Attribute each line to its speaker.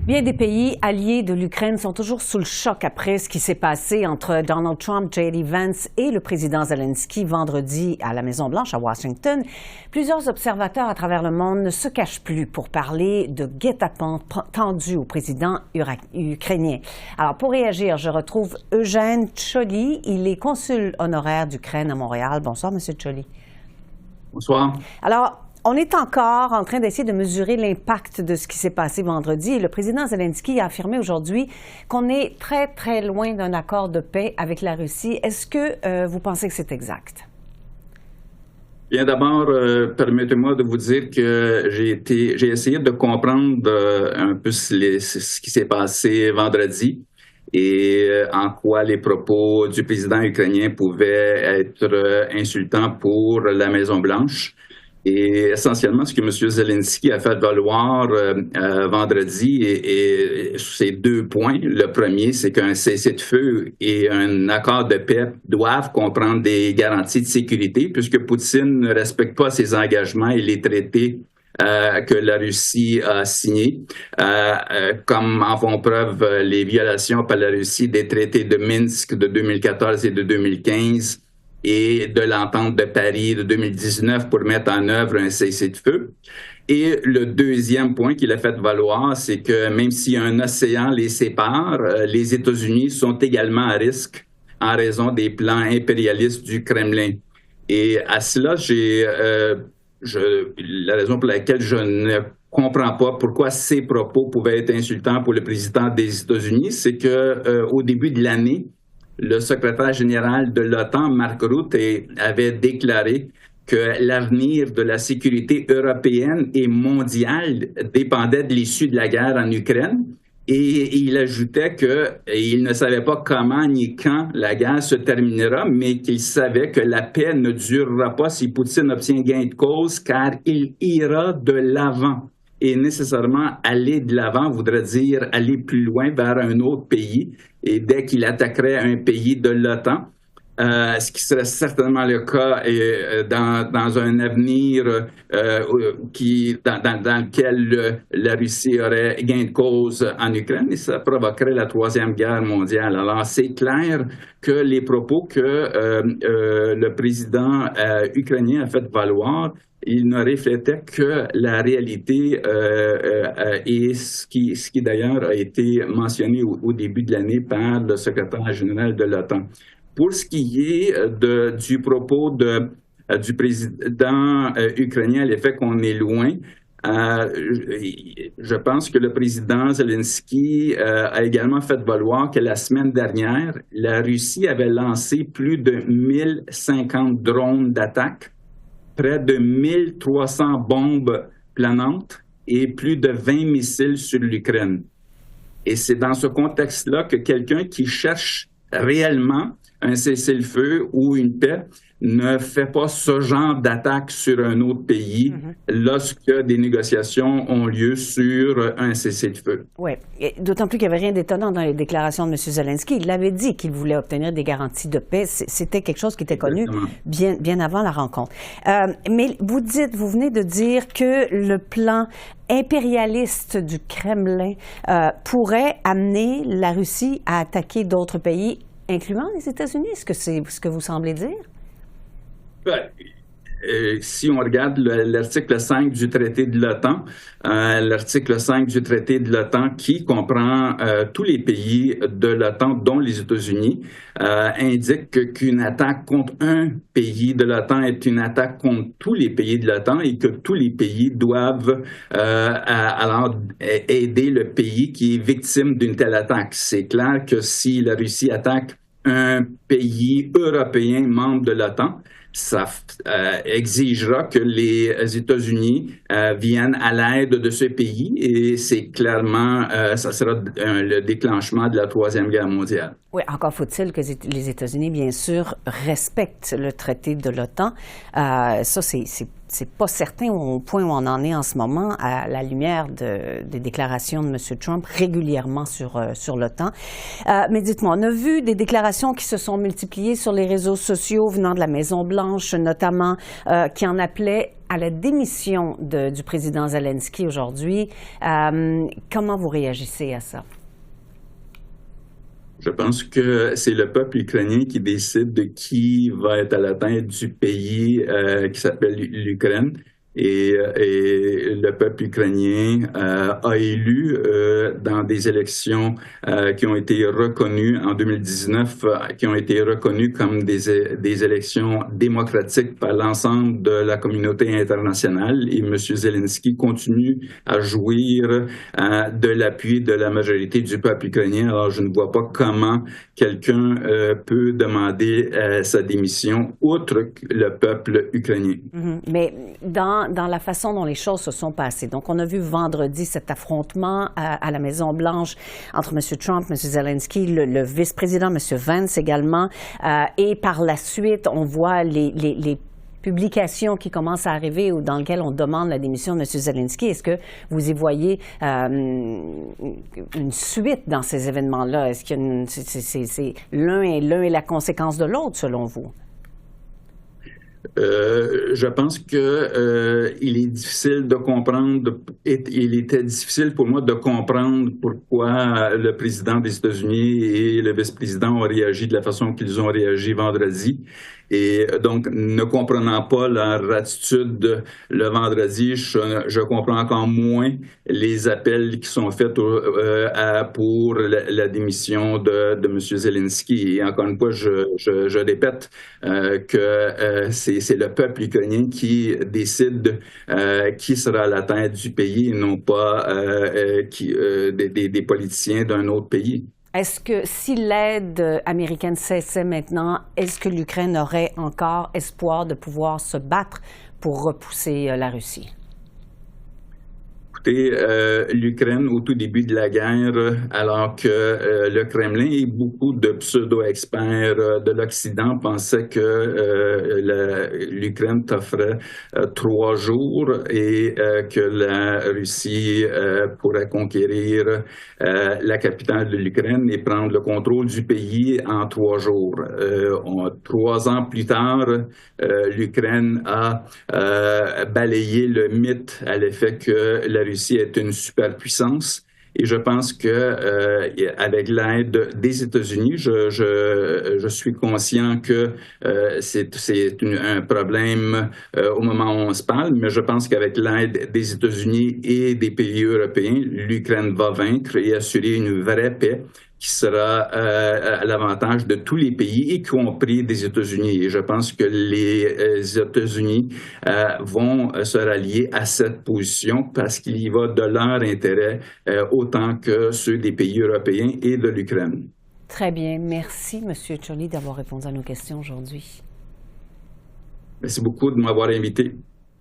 Speaker 1: Bien des pays alliés de l'Ukraine sont toujours sous le choc après ce qui s'est passé entre Donald Trump, J.D. Vance et le président Zelensky vendredi à la Maison-Blanche à Washington. Plusieurs observateurs à travers le monde ne se cachent plus pour parler de guet-apens tendu au président ukrainien. Alors, pour réagir, je retrouve Eugène Tcholy. Il est consul honoraire d'Ukraine à Montréal. Bonsoir, M. Tcholy.
Speaker 2: Bonsoir.
Speaker 1: Alors, on est encore en train d'essayer de mesurer l'impact de ce qui s'est passé vendredi. Et le président Zelensky a affirmé aujourd'hui qu'on est très, très loin d'un accord de paix avec la Russie. Est-ce que vous pensez que c'est exact?
Speaker 2: Bien, d'abord, permettez-moi de vous dire que j'ai essayé de comprendre un peu ce qui s'est passé vendredi et en quoi les propos du président ukrainien pouvaient être insultants pour la Maison-Blanche. Et essentiellement, ce que M. Zelensky a fait valoir vendredi est sur ces deux points. Le premier, c'est qu'un cessez-le-feu et un accord de paix doivent comprendre des garanties de sécurité, puisque Poutine ne respecte pas ses engagements et les traités que la Russie a signés, comme en font preuve les violations par la Russie des traités de Minsk de 2014 et de 2015, et de l'entente de Paris de 2019 pour mettre en œuvre un cessez-le-feu. Et le deuxième point qu'il a fait valoir, c'est que même si un océan les sépare, les États-Unis sont également à risque en raison des plans impérialistes du Kremlin. Et à cela, la raison pour laquelle je ne comprends pas pourquoi ces propos pouvaient être insultants pour le président des États-Unis, c'est que au début de l'année, le secrétaire général de l'OTAN, Mark Rutte, avait déclaré que l'avenir de la sécurité européenne et mondiale dépendait de l'issue de la guerre en Ukraine. Et il ajoutait qu'il ne savait pas comment ni quand la guerre se terminera, mais qu'il savait que la paix ne durera pas si Poutine obtient gain de cause, car il ira de l'avant. Et nécessairement, aller de l'avant voudrait dire aller plus loin vers un autre pays. Et dès qu'il attaquerait un pays de l'OTAN, ce qui serait certainement le cas dans un avenir dans lequel la Russie aurait gain de cause en Ukraine, et ça provoquerait la Troisième Guerre mondiale. Alors, c'est clair que les propos que le président ukrainien a fait valoir, il ne reflétait que la réalité et ce qui d'ailleurs a été mentionné au début de l'année par le secrétaire général de l'OTAN. Pour ce qui est du propos du président ukrainien, l'effet qu'on est loin, je pense que le président Zelensky a également fait valoir que la semaine dernière, la Russie avait lancé plus de 1050 drones d'attaque, près de 1300 bombes planantes et plus de 20 missiles sur l'Ukraine. Et c'est dans ce contexte-là que quelqu'un qui cherche réellement un cessez-le-feu ou une paix ne fait pas ce genre d'attaque sur un autre pays lorsque des négociations ont lieu sur un cessez-le-feu.
Speaker 1: Oui, d'autant plus qu'il n'y avait rien d'étonnant dans les déclarations de M. Zelensky. Il avait dit qu'il voulait obtenir des garanties de paix. C'était quelque chose qui était connu bien avant la rencontre. Mais vous venez de dire que le plan impérialiste du Kremlin pourrait amener la Russie à attaquer d'autres pays, incluant les États-Unis. Est-ce que c'est ce que vous semblez dire?
Speaker 2: Si on regarde l'article 5 du traité de l'OTAN, l'article 5 du traité de l'OTAN qui comprend tous les pays de l'OTAN, dont les États-Unis, indique qu'une attaque contre un pays de l'OTAN est une attaque contre tous les pays de l'OTAN et que tous les pays doivent alors aider le pays qui est victime d'une telle attaque. C'est clair que si la Russie attaque un pays européen membre de l'OTAN, ça exigera que les États-Unis viennent à l'aide de ce pays et c'est clairement, ça sera le déclenchement de la Troisième Guerre mondiale.
Speaker 1: Oui, encore faut-il que les États-Unis, bien sûr, respectent le traité de l'OTAN. Ça, c'est pas certain au point où on en est en ce moment, à la lumière des déclarations de M. Trump régulièrement sur l'OTAN. Mais dites-moi, on a vu des déclarations qui se sont multipliées sur les réseaux sociaux venant de la Maison-Blanche, notamment, qui en appelaient à la démission du président Zelensky aujourd'hui. Comment vous réagissez à ça?
Speaker 2: Je pense que c'est le peuple ukrainien qui décide de qui va être à la tête du pays qui s'appelle l'Ukraine. Et le peuple ukrainien a élu dans des élections qui ont été reconnues en 2019, qui ont été reconnues comme des élections démocratiques par l'ensemble de la communauté internationale. Et M. Zelensky continue à jouir de l'appui de la majorité du peuple ukrainien. Alors, je ne vois pas comment quelqu'un peut demander sa démission, outre le peuple ukrainien.
Speaker 1: Mais dans la façon dont les choses se sont passées. Donc, on a vu vendredi cet affrontement à la Maison-Blanche entre M. Trump, M. Zelensky, le vice-président, M. Vance également. Et par la suite, on voit les publications qui commencent à arriver ou dans lesquelles on demande la démission de M. Zelensky. Est-ce que vous y voyez une suite dans ces événements-là? Est-ce qu'il y a c'est l'un est la conséquence de l'autre, selon vous?
Speaker 2: Je pense que il est difficile de comprendre. Il était difficile pour moi de comprendre pourquoi le président des États-Unis et le vice-président ont réagi de la façon qu'ils ont réagi vendredi. Et donc, ne comprenant pas leur attitude le vendredi, je comprends encore moins les appels qui sont faits pour la démission de M. Zelensky. Et encore une fois, je répète que c'est le peuple ukrainien qui décide qui sera à la tête du pays et non pas des politiciens d'un autre pays.
Speaker 1: Est-ce que si l'aide américaine cessait maintenant, est-ce que l'Ukraine aurait encore espoir de pouvoir se battre pour repousser la Russie?
Speaker 2: Écoutez, l'Ukraine, au tout début de la guerre, alors que le Kremlin et beaucoup de pseudo-experts de l'Occident pensaient que l'Ukraine offrait 3 jours et que la Russie pourrait conquérir la capitale de l'Ukraine et prendre le contrôle du pays en 3 jours. 3 ans plus tard, l'Ukraine a balayé le mythe à l'effet que la Russie est une superpuissance. Et je pense que avec l'aide des États-Unis, je suis conscient que c'est un problème au moment où on se parle, mais je pense qu'avec l'aide des États-Unis et des pays européens, l'Ukraine va vaincre et assurer une vraie paix qui sera à l'avantage de tous les pays, y compris des États-Unis. Et je pense que les États-Unis vont se rallier à cette position parce qu'il y va de leur intérêt autant que ceux des pays européens et de l'Ukraine.
Speaker 1: Très bien. Merci, M. Ciurli, d'avoir répondu à nos questions aujourd'hui.
Speaker 2: Merci beaucoup de m'avoir invité.